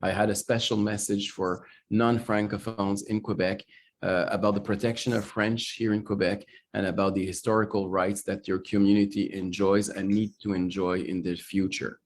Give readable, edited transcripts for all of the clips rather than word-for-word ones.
I had a special message for non-Francophones in Quebec about the protection of French here in Quebec and about the historical rights that your community enjoys and need to enjoy in the future.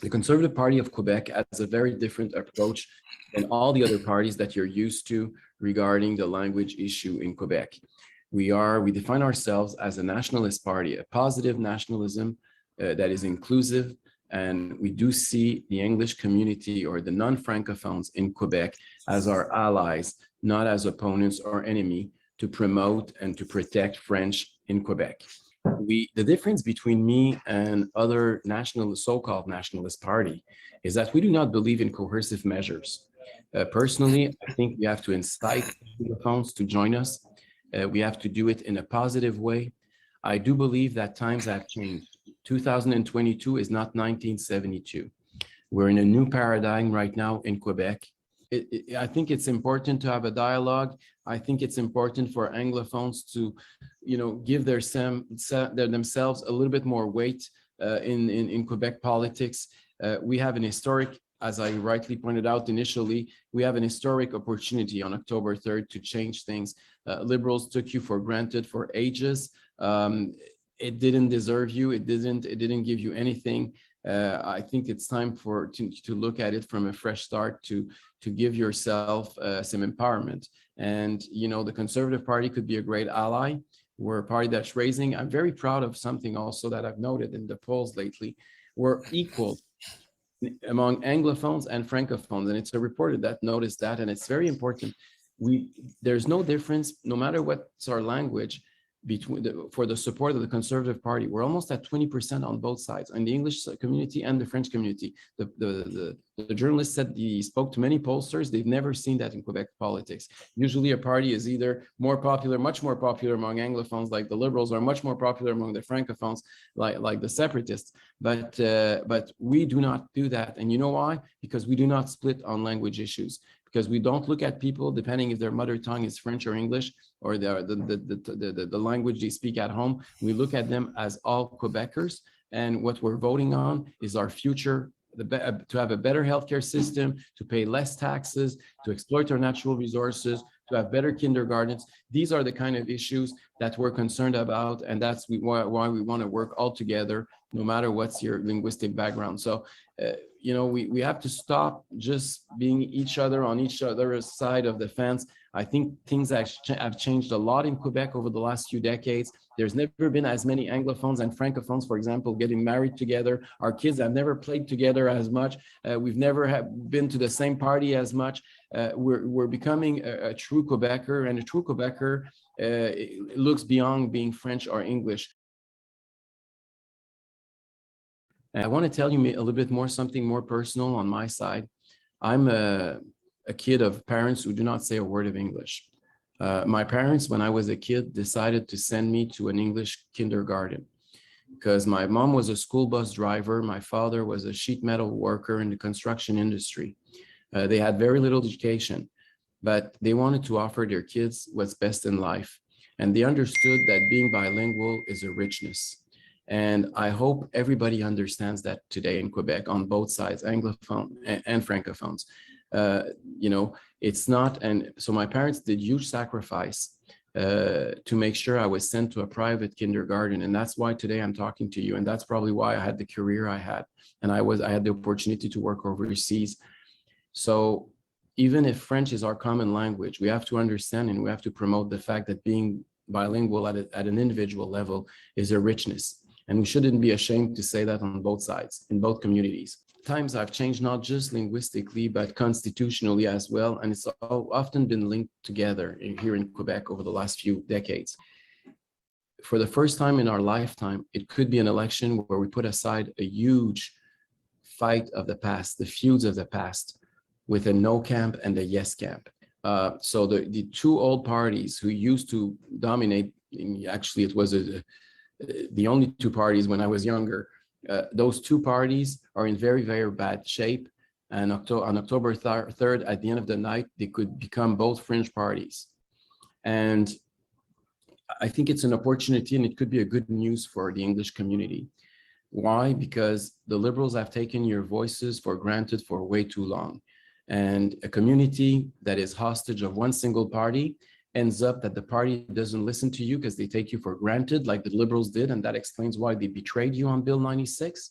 The Conservative Party of Quebec has a very different approach than all the other parties that you're used to regarding the language issue in Quebec. We define ourselves as a nationalist party, a positive nationalism that is inclusive, and we do see the English community or the non-Francophones in Quebec as our allies, not as opponents or enemy, to promote and to protect French in Quebec. The difference between me and other so-called nationalist party is that we do not believe in coercive measures. Personally, I think we have to incite Francophones to join us. We have to do it in a positive way. I do believe that times have changed. 2022 is not 1972. We're in a new paradigm right now in Quebec. I think it's important to have a dialogue. I think it's important for Anglophones to, give themselves a little bit more weight in Quebec politics. We have an historic, as I rightly pointed out initially, we have an historic opportunity on October 3rd to change things. Liberals took you for granted for ages. It didn't deserve you. It didn't give you anything. I think it's time to look at it from a fresh start, to give yourself some empowerment. And the Conservative Party could be a great ally. We're a party that's raising. I'm very proud of something also that I've noted in the polls lately. We're equal among Anglophones and Francophones, and it's a reporter that noticed that, and it's very important. There's no difference, no matter what's our language, for the support of the Conservative Party. We're almost at 20% on both sides, in the English community and the French community. The journalist said he spoke to many pollsters. They've never seen that in Quebec politics. Usually a party is either more popular, much more popular among Anglophones like the Liberals, or much more popular among the Francophones like the Separatists. But we do not do that. And you know why? Because we do not split on language issues. Because we don't look at people depending if their mother tongue is French or English, or the language they speak at home. We look at them as all Quebecers, and what we're voting on is our future, to have a better healthcare system, to pay less taxes, to exploit our natural resources, to have better kindergartens. These are the kind of issues that we're concerned about, and that's why we want to work all together, no matter what's your linguistic background. So, we have to stop just being each other's side of the fence. I think things have changed a lot in Quebec over the last few decades. There's never been as many Anglophones and Francophones, for example, getting married together. Our kids have never played together as much. We've never been to the same party as much. We're becoming a true Quebecer, and a true Quebecer looks beyond being French or English. And I want to tell you a little bit more, something more personal on my side. I'm a kid of parents who do not say a word of English. My parents, when I was a kid, decided to send me to an English kindergarten because my mom was a school bus driver. My father was a sheet metal worker in the construction industry. They had very little education, but they wanted to offer their kids what's best in life. And they understood that being bilingual is a richness. And I hope everybody understands that today in Quebec on both sides, Anglophone and Francophones. It's not, and so my parents did huge sacrifice to make sure I was sent to a private kindergarten. And that's why today I'm talking to you. And that's probably why I had the career I had. And I had the opportunity to work overseas. So even if French is our common language, we have to understand and we have to promote the fact that being bilingual at an individual level is a richness. And we shouldn't be ashamed to say that on both sides, in both communities. Times have changed not just linguistically, but constitutionally as well. And it's often been linked together here in Quebec over the last few decades. For the first time in our lifetime, it could be an election where we put aside a huge fight of the past, the feuds of the past, with a no camp and a yes camp. So the two old parties who used to dominate, actually it was the only two parties when I was younger, those two parties are in very, very bad shape. And on October 3rd, at the end of the night, they could become both fringe parties. And I think it's an opportunity and it could be a good news for the English community. Why? Because the Liberals have taken your voices for granted for way too long. And a community that is hostage of one single party ends up that the party doesn't listen to you because they take you for granted like the Liberals did. And that explains why they betrayed you on Bill 96.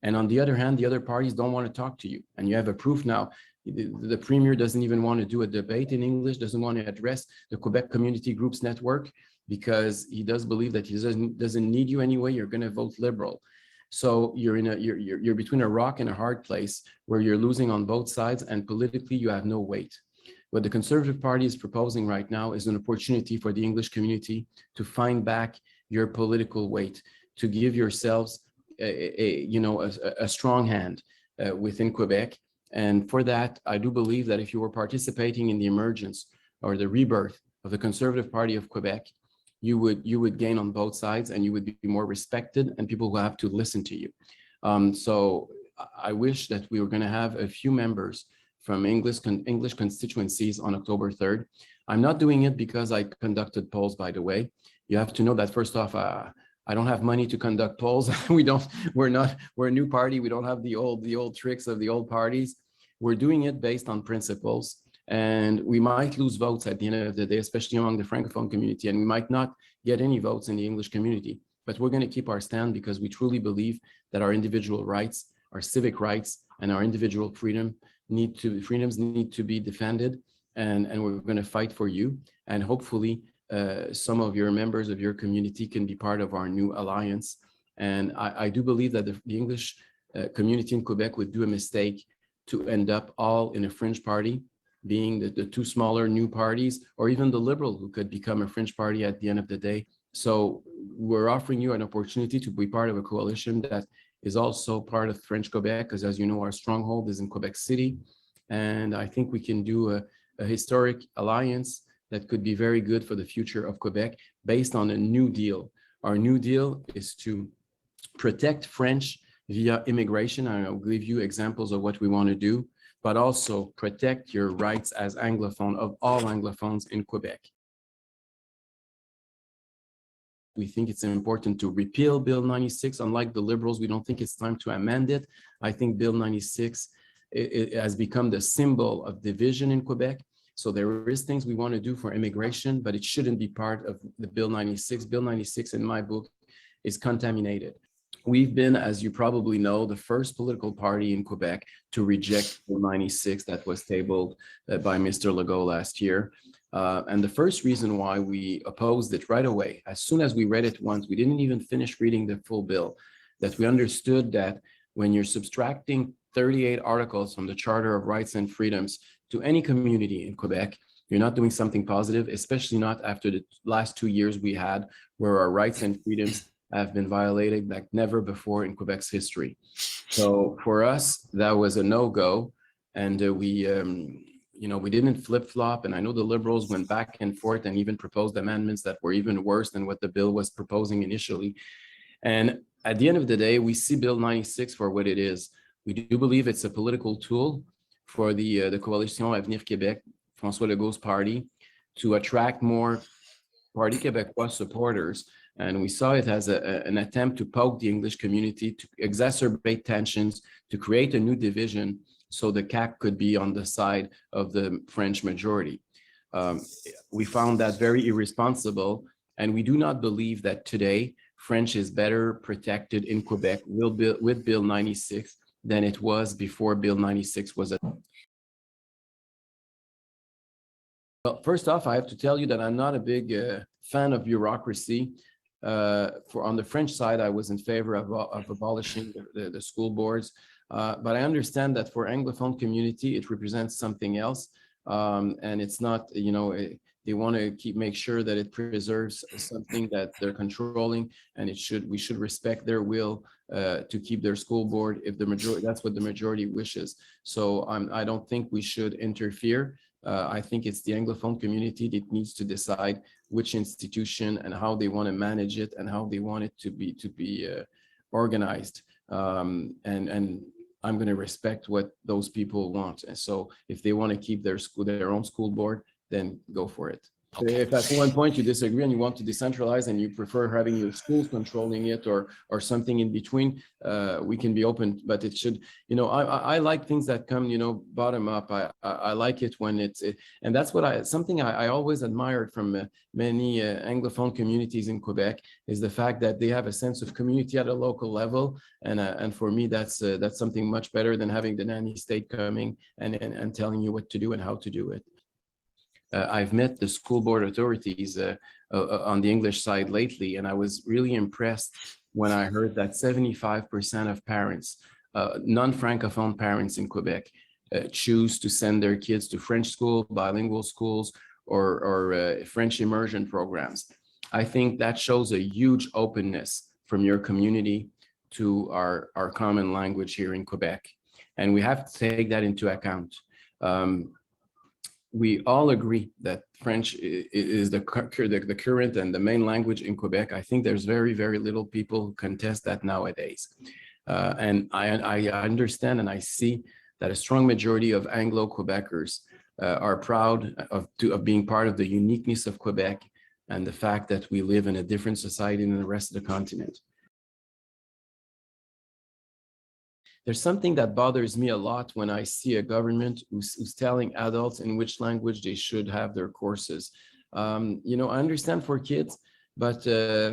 And on the other hand, the other parties don't want to talk to you. And you have a proof now. The Premier doesn't even want to do a debate in English, doesn't want to address the Quebec Community Groups Network because he does believe that he doesn't need you anyway. You're going to vote Liberal. So you're between a rock and a hard place where you're losing on both sides, and politically you have no weight. What the Conservative Party is proposing right now is an opportunity for the English community to find back your political weight, to give yourselves a strong hand within Quebec. And for that, I do believe that if you were participating in the emergence or the rebirth of the Conservative Party of Quebec, you would gain on both sides, and you would be more respected, and people will have to listen to you. So I wish that we were going to have a few members from English constituencies on October 3rd. I'm not doing it because I conducted polls, by the way. You have to know that first off, I don't have money to conduct polls. We're a new party. We don't have the old tricks of the old parties. We're doing it based on principles. And we might lose votes at the end of the day, especially among the Francophone community, and we might not get any votes in the English community. But we're going to keep our stand because we truly believe that our individual rights, our civic rights, and our individual freedoms need to be defended, and we're going to fight for you. And hopefully, some of your members of your community can be part of our new alliance. And I do believe that the English community in Quebec would do a mistake to end up all in a fringe party, being the two smaller new parties, or even the Liberal, who could become a fringe party at the end of the day. So we're offering you an opportunity to be part of a coalition that is also part of French Quebec, because as you know, our stronghold is in Quebec City. And I think we can do a historic alliance that could be very good for the future of Quebec based on a new deal. Our new deal is to protect French via immigration. I'll give you examples of what we want to do, but also protect your rights as Anglophone of all Anglophones in Quebec. We think it's important to repeal Bill 96. Unlike the Liberals, we don't think it's time to amend it. I think Bill 96 it has become the symbol of division in Quebec. So there is things we want to do for immigration, but it shouldn't be part of the Bill 96. Bill 96, in my book, is contaminated. We've been, as you probably know, the first political party in Quebec to reject Bill 96 that was tabled by Mr. Legault last year. And the first reason why we opposed it right away, as soon as we read it once, we didn't even finish reading the full bill, that we understood that when you're subtracting 38 articles from the Charter of Rights and Freedoms to any community in Quebec, you're not doing something positive, especially not after the last 2 years we had, where our rights and freedoms have been violated like never before in Quebec's history. So for us, that was a no-go, and we didn't flip-flop. And I know the Liberals went back and forth and even proposed amendments that were even worse than what the bill was proposing initially. And at the end of the day, we see Bill 96 for what it is. We do believe it's a political tool for the Coalition Avenir Québec, Francois Legault's party, to attract more Parti Québécois supporters. And we saw it as an attempt to poke the English community, to exacerbate tensions, to create a new division so the CAQ could be on the side of the French majority. We found that very irresponsible, and we do not believe that today French is better protected in Quebec with Bill 96 than it was before Bill 96 was adopted. Well, first off, I have to tell you that I'm not a big fan of bureaucracy. On the French side, I was in favor of abolishing the school boards, but I understand that for Anglophone community, it represents something else, and it's not, they want to make sure that it preserves something that they're controlling, and we should respect their will to keep their school board if that's what the majority wishes. So I don't think we should interfere. I think it's the Anglophone community that needs to decide which institution and how they want to manage it and how they want it to be organized. And I'm going to respect what those people want. And so if they want to keep their own school board, then go for it. Okay. If at one point you disagree and you want to decentralize and you prefer having your schools controlling it or something in between, we can be open. But it should, I like things that come, bottom up. I like it when and that's what something I always admired from many Anglophone communities in Quebec is the fact that they have a sense of community at a local level. And for me, that's something much better than having the nanny state coming and telling you what to do and how to do it. I've met the school board authorities on the English side lately, and I was really impressed when I heard that 75% of parents, non-Francophone parents in Quebec, choose to send their kids to French school, bilingual schools, or French immersion programs. I think that shows a huge openness from your community to our common language here in Quebec. And we have to take that into account. We all agree that French is the current and the main language in Quebec. I think there's very, very little people who contest that nowadays. And I understand and I see that a strong majority of Anglo-Quebecers are proud of being part of the uniqueness of Quebec and the fact that we live in a different society than the rest of the continent. There's something that bothers me a lot when I see a government who's telling adults in which language they should have their courses. I understand for kids, but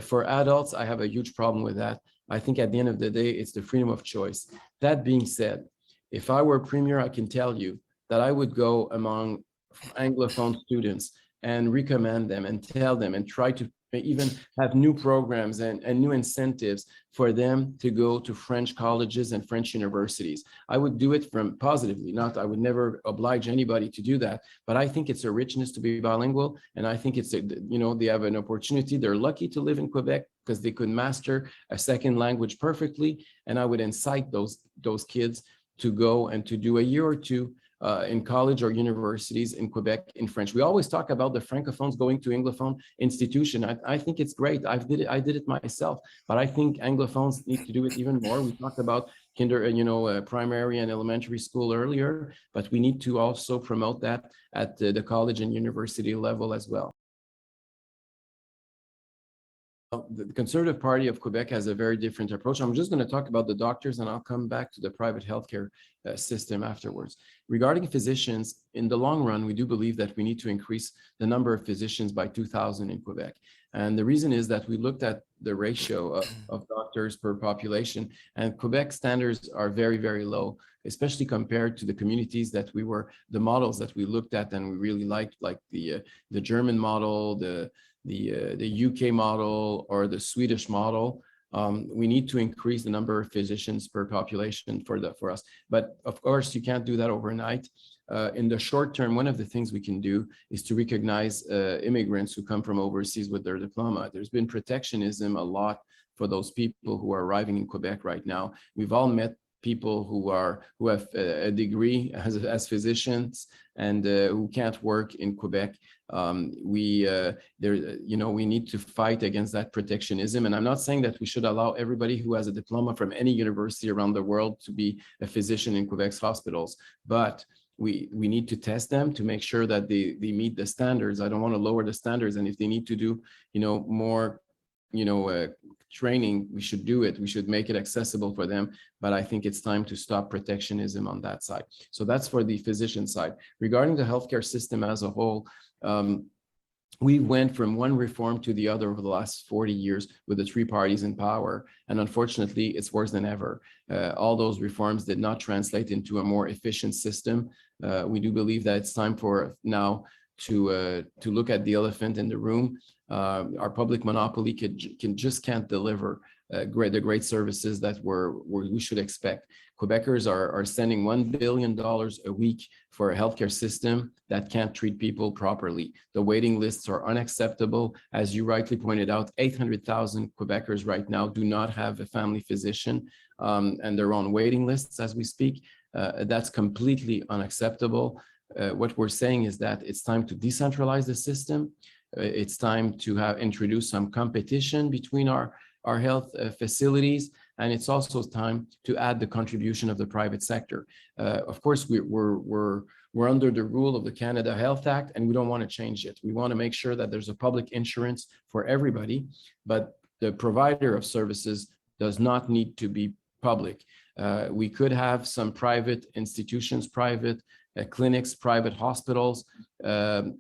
for adults, I have a huge problem with that. I think at the end of the day, it's the freedom of choice. That being said, if I were premier, I can tell you that I would go among Anglophone students and recommend them and tell them and try to even have new programs and new incentives for them to go to French colleges and French universities. I would do it from positively, I would never oblige anybody to do that, but I think it's a richness to be bilingual. And I think it's, they have an opportunity. They're lucky to live in Quebec because they could master a second language perfectly. And I would incite those kids to go and to do a year or two in college or universities in Quebec in French. We always talk about the Francophones going to Anglophone institution. I think it's great. I did it myself, but I think Anglophones need to do it even more. We talked about primary and elementary school earlier, but we need to also promote that at the college and university level as well. The Conservative Party of Quebec has a very different approach. I'm just going to talk about the doctors and I'll come back to the private healthcare system afterwards. Regarding physicians, in the long run, we do believe that we need to increase the number of physicians by 2,000 in Quebec. And the reason is that we looked at the ratio of doctors per population, and Quebec standards are very, very low, especially compared to the communities the models that we looked at and we really liked, like the German model, the UK model or the Swedish model. We need to increase the number of physicians per population for us. But of course, you can't do that overnight. In the short term, one of the things we can do is to recognize immigrants who come from overseas with their diploma. There's been protectionism a lot for those people who are arriving in Quebec right now. We've all met people who have a degree as physicians and who can't work in Quebec. We need to fight against that protectionism. And I'm not saying that we should allow everybody who has a diploma from any university around the world to be a physician in Quebec's hospitals, but we need to test them to make sure that they meet the standards. I don't want to lower the standards. And if they need to do, more, training, we should do it. We should make it accessible for them. But I think it's time to stop protectionism on that side. So that's for the physician side. Regarding the healthcare system as a whole, we went from one reform to the other over the last 40 years with the three parties in power. And unfortunately, it's worse than ever. All those reforms did not translate into a more efficient system. We do believe that it's time for now to look at the elephant in the room. Our public monopoly can't deliver the great services that we should expect. Quebecers are spending $1 billion a week for a healthcare system that can't treat people properly. The waiting lists are unacceptable. As you rightly pointed out, 800,000 Quebecers right now do not have a family physician and they're on waiting lists as we speak. That's completely unacceptable. What we're saying is that it's time to decentralize the system. It's time to introduce some competition between our health facilities, and it's also time to add the contribution of the private sector. Of course, we're We're under the rule of the Canada Health Act, and we don't want to change it. We want to make sure that there's a public insurance for everybody, but the provider of services does not need to be public. We could have some private institutions, private clinics, private hospitals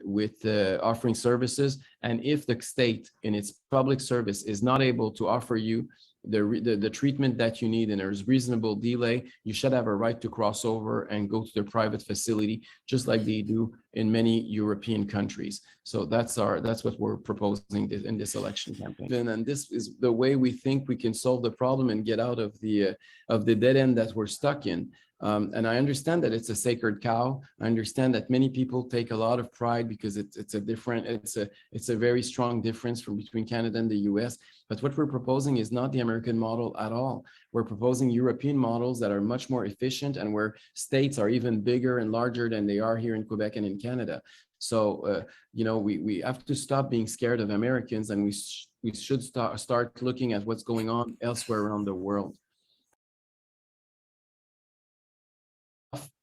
with offering services. And if the state in its public service is not able to offer you the treatment that you need and there's reasonable delay, you should have a right to cross over and go to the private facility, just like they do in many European countries. So that's what we're proposing in this election campaign. And this is the way we think we can solve the problem and get out of the dead end that we're stuck in. And I understand that it's a sacred cow. I understand that many people take a lot of pride because it's a very strong difference between Canada and the US. But what we're proposing is not the American model at all. We're proposing European models that are much more efficient and where states are even bigger and larger than they are here in Quebec and in Canada. So, we have to stop being scared of Americans, and we should start looking at what's going on elsewhere around the world.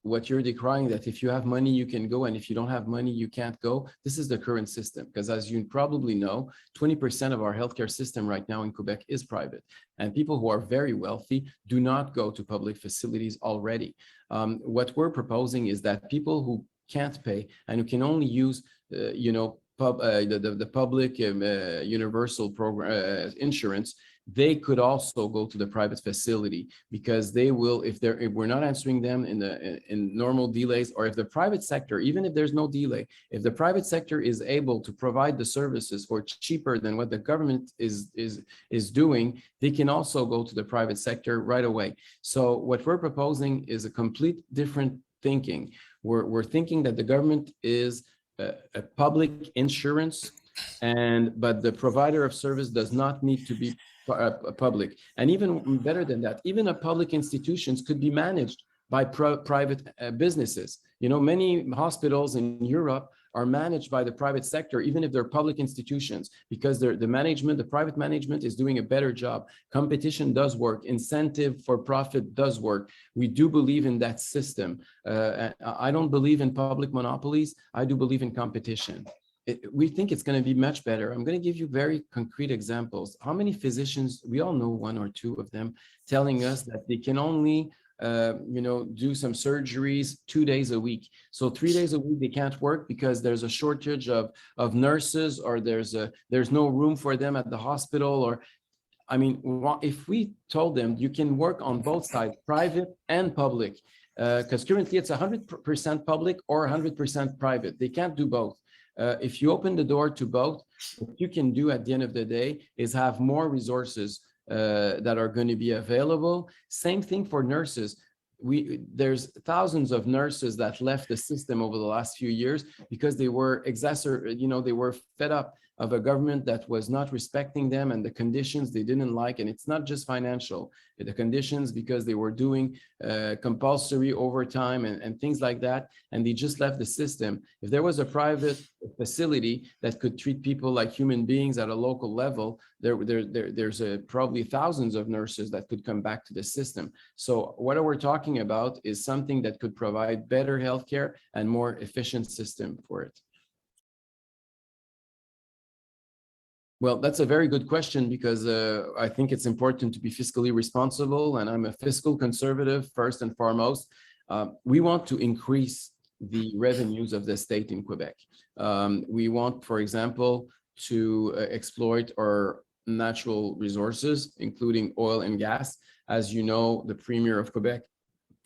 What you're decrying, that if you have money, you can go, and if you don't have money, you can't go. This is the current system, because as you probably know, 20% of our healthcare system right now in Quebec is private, and people who are very wealthy do not go to public facilities already. What we're proposing is that people who can't pay and who can only use, the public universal program insurance, they could also go to the private facility, because they will, if we're not answering them in normal delays, or if the private sector, even if there's no delay, if the private sector is able to provide the services for cheaper than what the government is doing, they can also go to the private sector right away. So what we're proposing is a complete different thinking. We're thinking that the government is a public insurance, but the provider of service does not need to be public. And even better than that, even public institutions could be managed by private businesses. Many hospitals in Europe are managed by the private sector, even if they're public institutions, because the private management is doing a better job. Competition does work. Incentive for profit does work. We do believe in that system. I don't believe in public monopolies. I do believe in competition. We think it's going to be much better. I'm going to give you very concrete examples. How many physicians, we all know one or two of them, telling us that they can only do some surgeries 2 days a week. So 3 days a week they can't work because there's a shortage of nurses, or there's no room for them at the hospital. Or if we told them you can work on both sides, private and public, because currently it's 100% public or 100% private. They can't do both. If you open the door to both, what you can do at the end of the day is have more resources that are going to be available. Same thing for nurses. There's thousands of nurses that left the system over the last few years because they were they were fed up of a government that was not respecting them and the conditions they didn't like. And it's not just financial, the conditions, because they were doing compulsory overtime and things like that. And they just left the system. If there was a private facility that could treat people like human beings at a local level, there's probably thousands of nurses that could come back to the system. So what we're talking about is something that could provide better healthcare and more efficient system for it. Well, that's a very good question, because I think it's important to be fiscally responsible, and I'm a fiscal conservative first and foremost. We want to increase the revenues of the state in Quebec. We want, for example, to exploit our natural resources, including oil and gas. As you know, the Premier of Quebec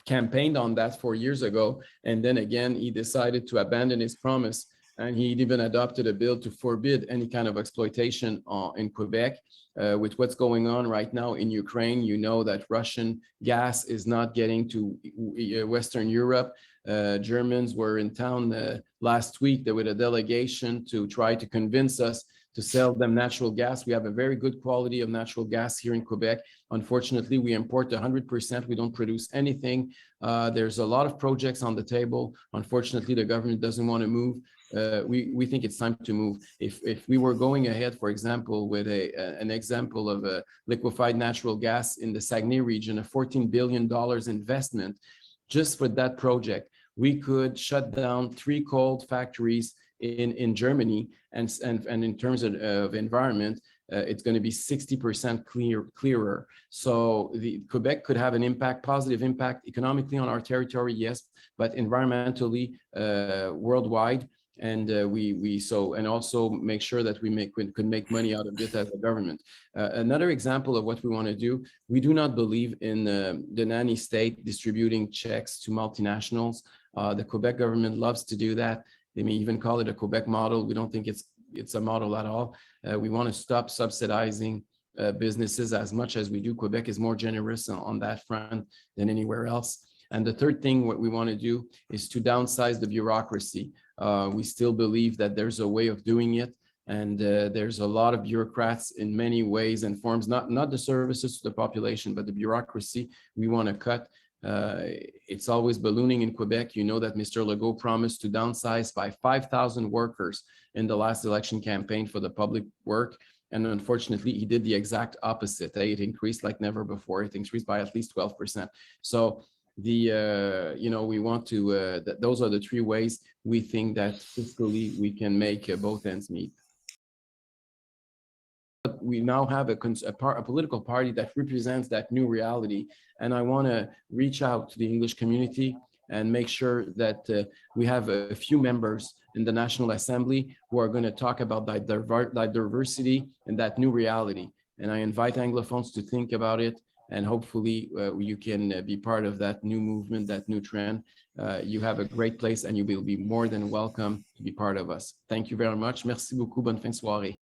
campaigned on that 4 years ago, and then again, he decided to abandon his promise. And he even adopted a bill to forbid any kind of exploitation in Quebec. With what's going on right now in Ukraine, you know that Russian gas is not getting to Western Europe. Germans were in town last week with a delegation to try to convince us to sell them natural gas. We have a very good quality of natural gas here in Quebec. Unfortunately, we import 100%. We don't produce anything. There's a lot of projects on the table. Unfortunately, the government doesn't want to move. We think it's time to move. If we were going ahead, for example, with an example of a liquefied natural gas in the Saguenay region, a $14 billion investment just for that project we could shut down 3 coal factories in Germany, and in terms of environment, it's going to be 60% clearer. So Quebec could have an impact, positive impact economically on our territory, yes, but environmentally worldwide. And and also make sure that we could make money out of it as a government. Another example of what we want to do, we do not believe in the nanny state distributing checks to multinationals. The Quebec government loves to do that. They may even call it a Quebec model. We don't think it's a model at all. We want to stop subsidizing businesses as much as we do. Quebec is more generous on that front than anywhere else. And the third thing, what we want to do is to downsize the bureaucracy. We still believe that there's a way of doing it. And there's a lot of bureaucrats in many ways and forms, not the services to the population, but the bureaucracy we want to cut. It's always ballooning in Quebec. You know that Mr. Legault promised to downsize by 5,000 workers in the last election campaign for the public work. And unfortunately, he did the exact opposite. It increased like never before. It increased by at least 12%. So we want to, those are the 3 ways we think that fiscally we can make both ends meet. We now have a political party that represents that new reality. And I want to reach out to the English community and make sure that we have a few members in the National Assembly who are going to talk about that diversity and that new reality. And I invite Anglophones to think about it. And hopefully you can be part of that new movement, that new trend. You have a great place and you will be more than welcome to be part of us. Thank you very much. Merci beaucoup. Bonne fin de soirée.